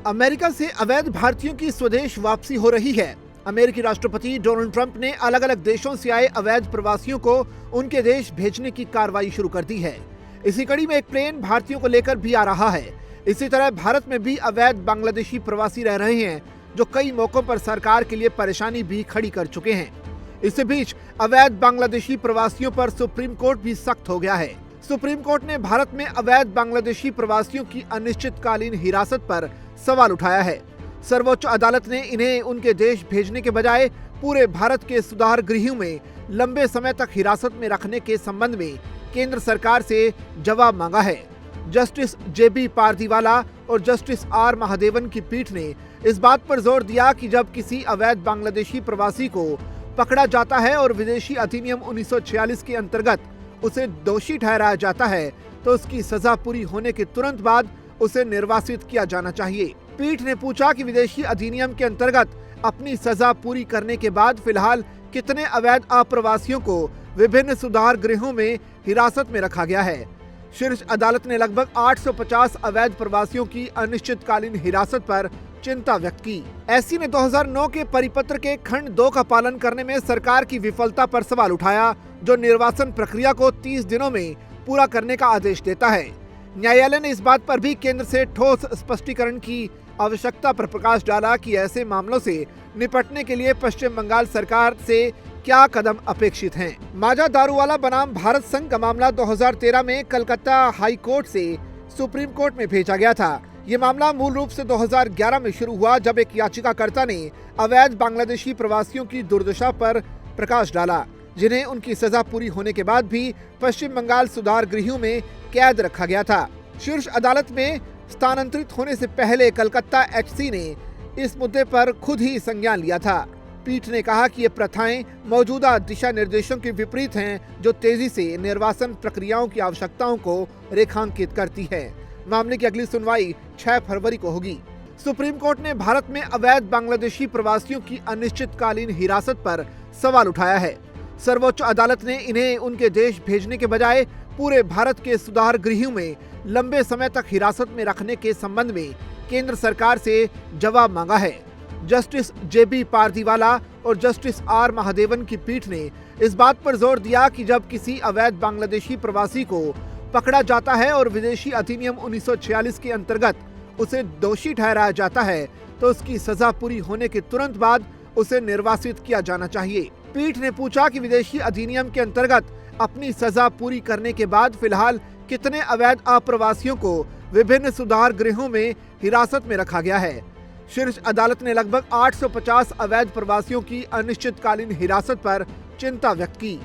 America से अवैध भारतीयों की स्वदेश वापसी हो रही है। अमेरिकी राष्ट्रपति डोनाल्ड ट्रंप ने अलग अलग देशों से आए अवैध प्रवासियों को उनके देश भेजने की कार्रवाई शुरू कर दी है। इसी कड़ी में एक प्लेन भारतीयों को लेकर भी आ रहा है। इसी तरह भारत में भी अवैध बांग्लादेशी प्रवासी रह रहे हैं, जो कई मौकों पर सरकार के लिए परेशानी भी खड़ी कर चुके हैं। इसी बीच अवैध बांग्लादेशी प्रवासियों पर सुप्रीम कोर्ट भी सख्त हो गया है। सुप्रीम कोर्ट ने भारत में अवैध बांग्लादेशी प्रवासियों की अनिश्चितकालीन हिरासत पर सवाल उठाया है। सर्वोच्च अदालत ने इन्हें उनके देश भेजने के बजाय पूरे भारत के सुधार गृहों में लंबे समय तक हिरासत में रखने के संबंध में केंद्र सरकार से जवाब मांगा है। जस्टिस जेबी पारदीवाला और जस्टिस आर महादेवन की पीठ ने इस बात पर जोर दिया कि जब किसी अवैध बांग्लादेशी प्रवासी को पकड़ा जाता है और विदेशी अधिनियम 1946 के अंतर्गत उसे दोषी ठहराया जाता है, तो उसकी सजा पूरी होने के तुरंत बाद उसे निर्वासित किया जाना चाहिए। पीठ ने पूछा कि विदेशी अधिनियम के अंतर्गत अपनी सजा पूरी करने के बाद फिलहाल कितने अवैध अप्रवासियों को विभिन्न सुधार गृहों में हिरासत में रखा गया है। शीर्ष अदालत ने लगभग 850 अवैध प्रवासियों की अनिश्चितकालीन हिरासत पर चिंता व्यक्त की। एससी ने 2009 के परिपत्र के खंड 2 का पालन करने में सरकार की विफलता पर सवाल उठाया, जो निर्वासन प्रक्रिया को 30 दिनों में पूरा करने का आदेश देता है। न्यायालय ने इस बात पर भी केंद्र से ठोस स्पष्टीकरण की आवश्यकता पर प्रकाश डाला कि ऐसे मामलों से निपटने के लिए पश्चिम बंगाल सरकार से क्या कदम अपेक्षित हैं। माजा दारूवाला बनाम भारत संघ का मामला 2013 में कलकत्ता हाई कोर्ट से सुप्रीम कोर्ट में भेजा गया था। ये मामला मूल रूप से 2011 में शुरू हुआ, जब एक याचिकाकर्ता ने अवैध बांग्लादेशी प्रवासियों की दुर्दशा पर प्रकाश डाला, जिन्हें उनकी सजा पूरी होने के बाद भी पश्चिम बंगाल सुधार गृहों में कैद रखा गया था। शीर्ष अदालत में स्थानांतरित होने से पहले कलकत्ता एचसी ने इस मुद्दे पर खुद ही संज्ञान लिया था। पीठ ने कहा कि ये प्रथाएं मौजूदा दिशा निर्देशों के विपरीत हैं, जो तेजी से निर्वासन प्रक्रियाओं की आवश्यकताओं को रेखांकित करती है। मामले की अगली सुनवाई 6 फरवरी को होगी। सुप्रीम कोर्ट ने भारत में अवैध बांग्लादेशी प्रवासियों की अनिश्चितकालीन हिरासत पर सवाल उठाया है। सर्वोच्च अदालत ने इन्हें उनके देश भेजने के बजाय पूरे भारत के सुधार गृहों में लंबे समय तक हिरासत में रखने के संबंध में केंद्र सरकार से जवाब मांगा है। जस्टिस जेबी पारदीवाला और जस्टिस आर महादेवन की पीठ ने इस बात पर जोर दिया कि जब किसी अवैध बांग्लादेशी प्रवासी को पकड़ा जाता है और विदेशी अधिनियम 1946 के अंतर्गत उसे दोषी ठहराया जाता है, तो उसकी सजा पूरी होने के तुरंत बाद उसे निर्वासित किया जाना चाहिए। पीठ ने पूछा कि विदेशी अधिनियम के अंतर्गत अपनी सजा पूरी करने के बाद फिलहाल कितने अवैध अप्रवासियों को विभिन्न सुधार गृहों में हिरासत में रखा गया है। शीर्ष अदालत ने लगभग 850 अवैध प्रवासियों की अनिश्चितकालीन हिरासत पर चिंता व्यक्त की।